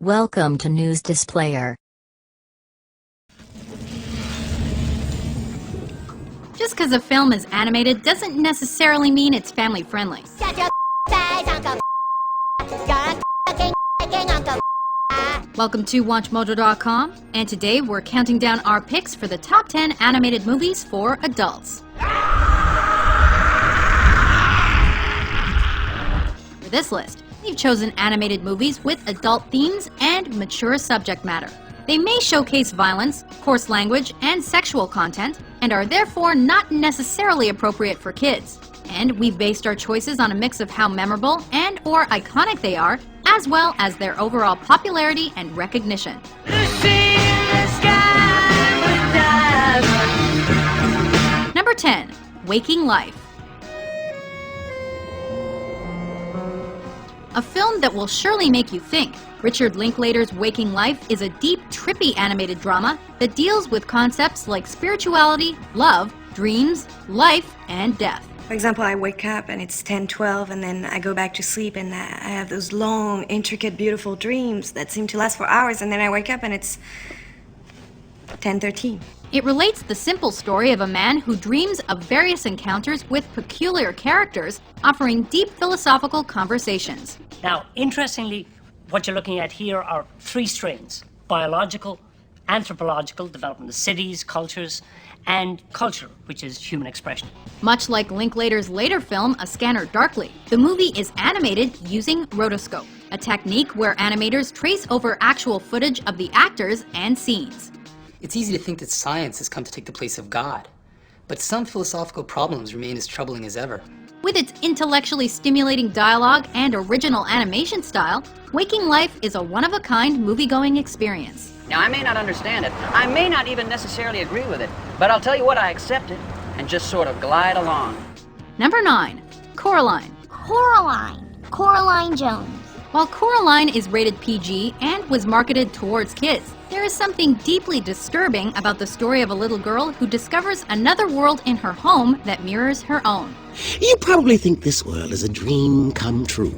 Welcome to News Displayer. Just because a film is animated doesn't necessarily mean it's family friendly. Shut your face, Uncle. You're Uncle. Welcome to WatchMojo.com, and today we're counting down our picks for the top 10 animated movies for adults. For this list, we've chosen animated movies with adult themes and mature subject matter. They may showcase violence, coarse language, and sexual content, and are therefore not necessarily appropriate for kids. And we've based our choices on a mix of how memorable and or iconic they are, as well as their overall popularity and recognition. Number 10. Waking Life. A film that will surely make you think. Richard Linklater's Waking Life is a deep, trippy animated drama that deals with concepts like spirituality, love, dreams, life, and death. For example, I wake up and it's 10:12, and then I go back to sleep and I have those long, intricate, beautiful dreams that seem to last for hours, and then I wake up and it's 10:13. It relates the simple story of a man who dreams of various encounters with peculiar characters, offering deep philosophical conversations. Now, interestingly, what you're looking at here are three strains: biological, anthropological, development of cities, cultures, and culture, which is human expression. Much like Linklater's later film, A Scanner Darkly, the movie is animated using rotoscope, a technique where animators trace over actual footage of the actors and scenes. It's easy to think that science has come to take the place of God, but some philosophical problems remain as troubling as ever. With its intellectually stimulating dialogue and original animation style, Waking Life is a one-of-a-kind movie-going experience. Now, I may not understand it. I may not even necessarily agree with it. But I'll tell you what, I accept it and just sort of glide along. Number 9. Coraline. Coraline Jones. While Coraline is rated PG and was marketed towards kids, there is something deeply disturbing about the story of a little girl who discovers another world in her home that mirrors her own. You probably think this world is a dream come true,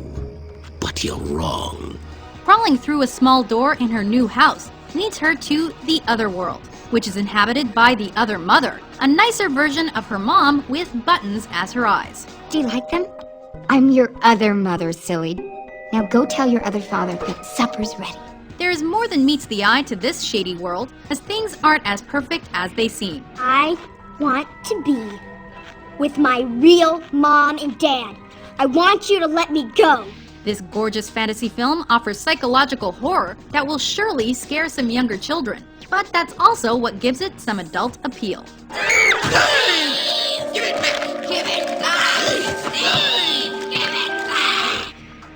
but you're wrong. Crawling through a small door in her new house leads her to the other world, which is inhabited by the other mother, a nicer version of her mom with buttons as her eyes. Do you like them? I'm your other mother, silly. Now go tell your other father that supper's ready. There is more than meets the eye to this shady world, as things aren't as perfect as they seem. I want to be with my real mom and dad. I want you to let me go. This gorgeous fantasy film offers psychological horror that will surely scare some younger children, but that's also what gives it some adult appeal.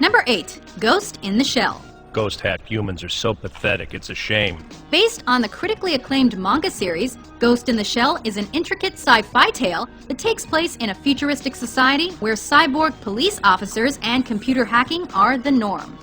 Number 8. Ghost in the Shell. Ghost hat humans are so pathetic, it's a shame. Based on the critically acclaimed manga series, Ghost in the Shell is an intricate sci-fi tale that takes place in a futuristic society where cyborg police officers and computer hacking are the norm.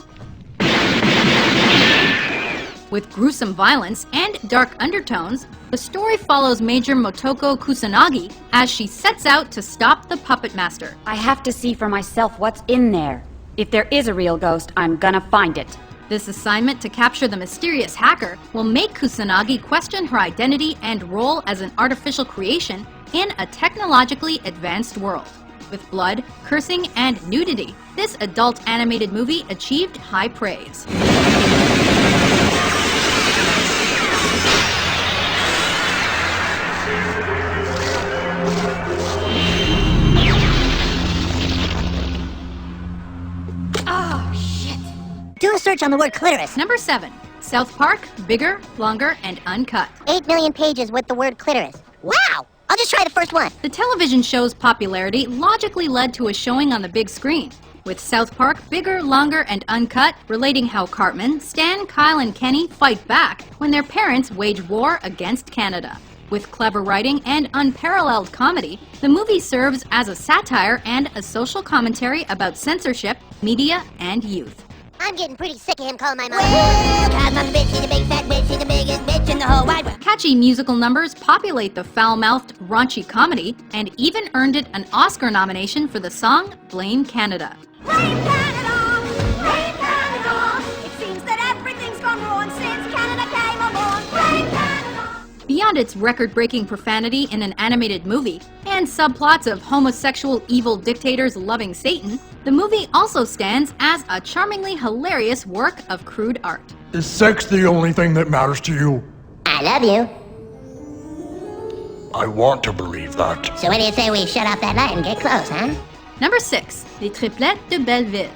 With gruesome violence and dark undertones, the story follows Major Motoko Kusanagi as she sets out to stop the Puppet Master. I have to see for myself what's in there. If there is a real ghost, I'm gonna find it. This assignment to capture the mysterious hacker will make Kusanagi question her identity and role as an artificial creation in a technologically advanced world. With blood, cursing, and nudity, this adult animated movie achieved high praise. Do a search on the word clitoris. Number 7. South Park, Bigger, Longer, and Uncut. 8 million pages with the word clitoris. Wow! I'll just try the first one. The television show's popularity logically led to a showing on the big screen, with South Park, Bigger, Longer, and Uncut relating how Cartman, Stan, Kyle, and Kenny fight back when their parents wage war against Canada. With clever writing and unparalleled comedy, the movie serves as a satire and a social commentary about censorship, media, and youth. I'm getting pretty sick of him calling my mom. Well, 'cause I'm a bitch, she's a big fat bitch, she's the biggest bitch in the whole wide world. Catchy musical numbers populate the foul-mouthed, raunchy comedy, and even earned it an Oscar nomination for the song Blame Canada. Blame Canada! Blame Canada! It seems that everything's Beyond its record-breaking profanity in an animated movie, and subplots of homosexual evil dictators loving Satan, the movie also stands as a charmingly hilarious work of crude art. Is sex the only thing that matters to you? I love you. I want to believe that. So when do you say we shut off that light and get close, huh? Number 6. Les Triplettes de Belleville.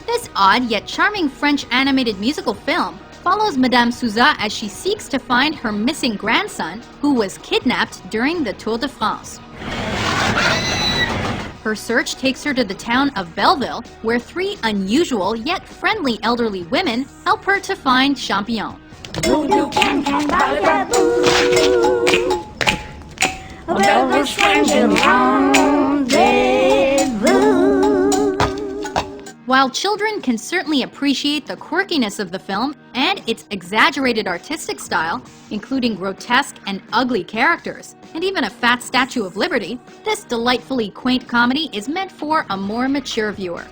This odd yet charming French animated musical film follows Madame Souza as she seeks to find her missing grandson, who was kidnapped during the Tour de France. Her search takes her to the town of Belleville, where 3 unusual yet friendly elderly women help her to find Champion. While children can certainly appreciate the quirkiness of the film and its exaggerated artistic style, including grotesque and ugly characters, and even a fat Statue of Liberty, this delightfully quaint comedy is meant for a more mature viewer.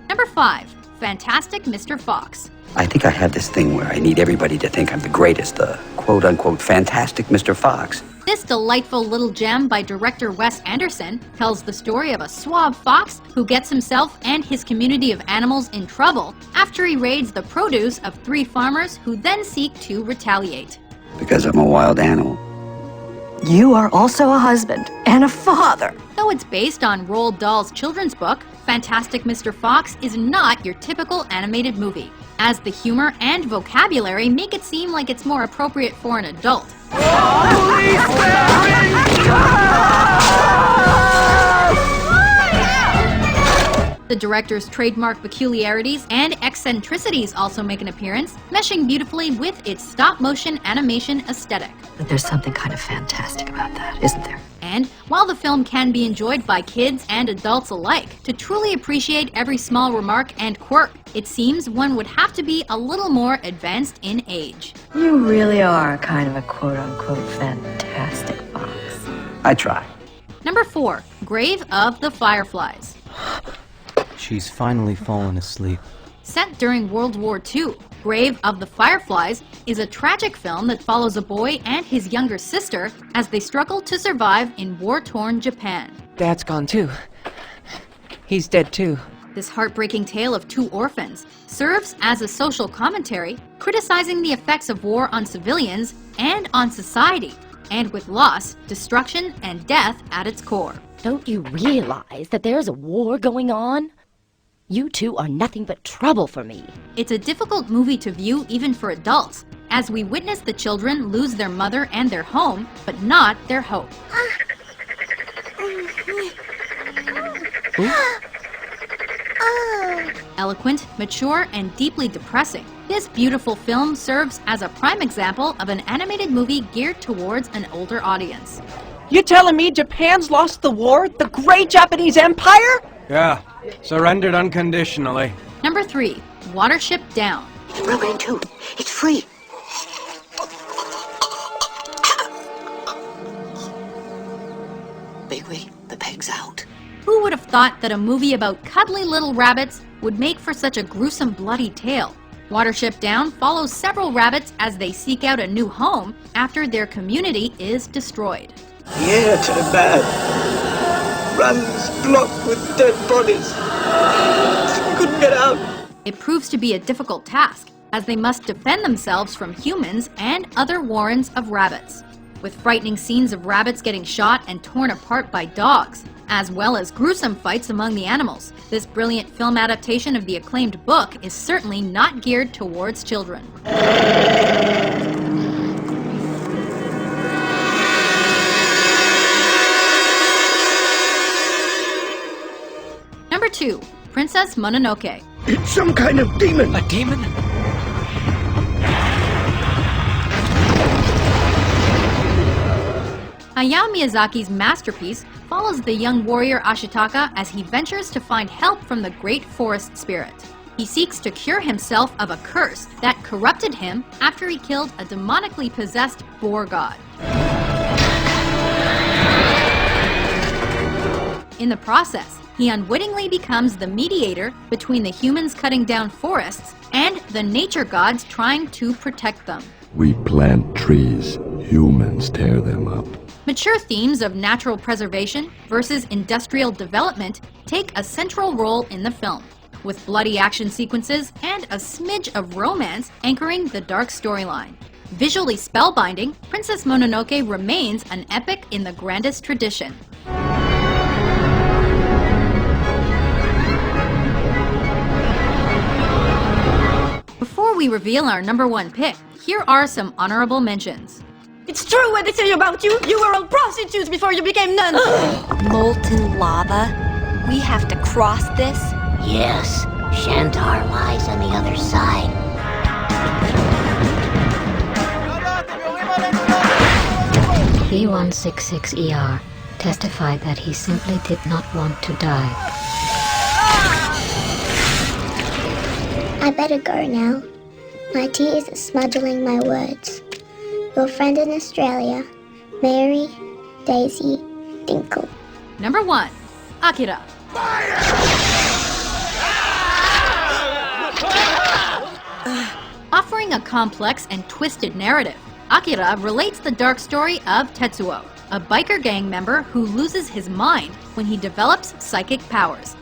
Number 5. Fantastic Mr. Fox. I think I have this thing where I need everybody to think I'm the greatest, the quote-unquote fantastic Mr. Fox. This delightful little gem by director Wes Anderson tells the story of a suave fox who gets himself and his community of animals in trouble after he raids the produce of 3 farmers who then seek to retaliate. Because I'm a wild animal. You are also a husband and a father. Though it's based on Roald Dahl's children's book, Fantastic Mr. Fox is not your typical animated movie, as the humor and vocabulary make it seem like it's more appropriate for an adult. The director's trademark peculiarities and eccentricities also make an appearance, meshing beautifully with its stop-motion animation aesthetic. But there's something kind of fantastic about that, isn't there? And while the film can be enjoyed by kids and adults alike, to truly appreciate every small remark and quirk, it seems one would have to be a little more advanced in age. You really are kind of a quote-unquote fantastic fox. I try. Number 4. Grave of the Fireflies. She's finally fallen asleep. Set during World War II, Grave of the Fireflies is a tragic film that follows a boy and his younger sister as they struggle to survive in war-torn Japan. Dad's gone too. He's dead too. This heartbreaking tale of 2 orphans serves as a social commentary, criticizing the effects of war on civilians and on society, and with loss, destruction, and death at its core. Don't you realize that there's a war going on? You 2 are nothing but trouble for me. It's a difficult movie to view even for adults, as we witness the children lose their mother and their home, but not their hope. Eloquent, mature, and deeply depressing, this beautiful film serves as a prime example of an animated movie geared towards an older audience. You telling me Japan's lost the war? The great Japanese Empire? Yeah, surrendered unconditionally. Number 3. Watership Down. It's broken in 2. It's free. Bigwig, the peg's out. Who would have thought that a movie about cuddly little rabbits would make for such a gruesome, bloody tale? Watership Down follows several rabbits as they seek out a new home after their community is destroyed. The air turned bad. Runs blocked with dead bodies. We couldn't get out. It proves to be a difficult task, as they must defend themselves from humans and other warrens of rabbits. With frightening scenes of rabbits getting shot and torn apart by dogs, as well as gruesome fights among the animals, this brilliant film adaptation of the acclaimed book is certainly not geared towards children. Number 2. Princess Mononoke. It's some kind of demon. A demon? Hayao Miyazaki's masterpiece follows the young warrior Ashitaka as he ventures to find help from the great forest spirit. He seeks to cure himself of a curse that corrupted him after he killed a demonically possessed boar god. In the process, he unwittingly becomes the mediator between the humans cutting down forests and the nature gods trying to protect them. We plant trees, humans tear them up. Mature themes of natural preservation versus industrial development take a central role in the film, with bloody action sequences and a smidge of romance anchoring the dark storyline. Visually spellbinding, Princess Mononoke remains an epic in the grandest tradition. Before we reveal our #1 pick, here are some honorable mentions. It's true what they say about you. You were all prostitutes before you became nuns. Molten lava? We have to cross this? Yes, Shantar lies on the other side. B166ER testified that he simply did not want to die. I better go now. My tears are smuggling my words. Your friend in Australia, Mary Daisy Dinkle. #1, Akira. Offering a complex and twisted narrative, Akira relates the dark story of Tetsuo, a biker gang member who loses his mind when he develops psychic powers.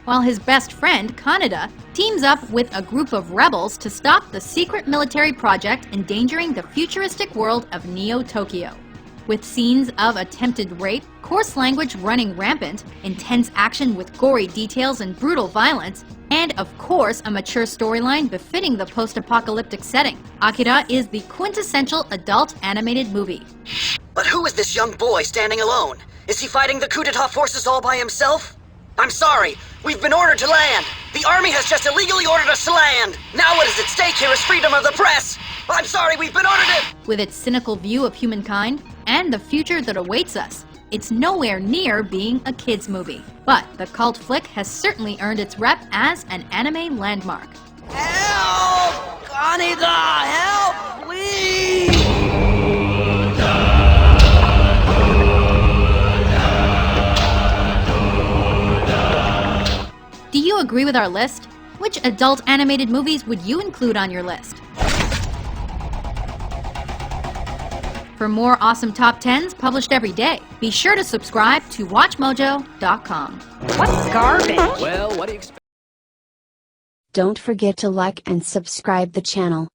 While his best friend, Kaneda, teams up with a group of rebels to stop the secret military project endangering the futuristic world of Neo-Tokyo. With scenes of attempted rape, coarse language running rampant, intense action with gory details and brutal violence, and of course a mature storyline befitting the post-apocalyptic setting, Akira is the quintessential adult animated movie. But who is this young boy standing alone? Is he fighting the coup d'etat forces all by himself? I'm sorry, we've been ordered to land. The army has just illegally ordered us to land. Now what is at stake here is freedom of the press. I'm sorry, we've been ordered to... With its cynical view of humankind and the future that awaits us, it's nowhere near being a kids' movie. But the cult flick has certainly earned its rep as an anime landmark. Help! Kaneda, help, please! Do you agree with our list? Which adult animated movies would you include on your list? For more awesome top 10s published every day, be sure to subscribe to WatchMojo.com. What's garbage? Well, what do you expect? Don't forget to like and subscribe the channel.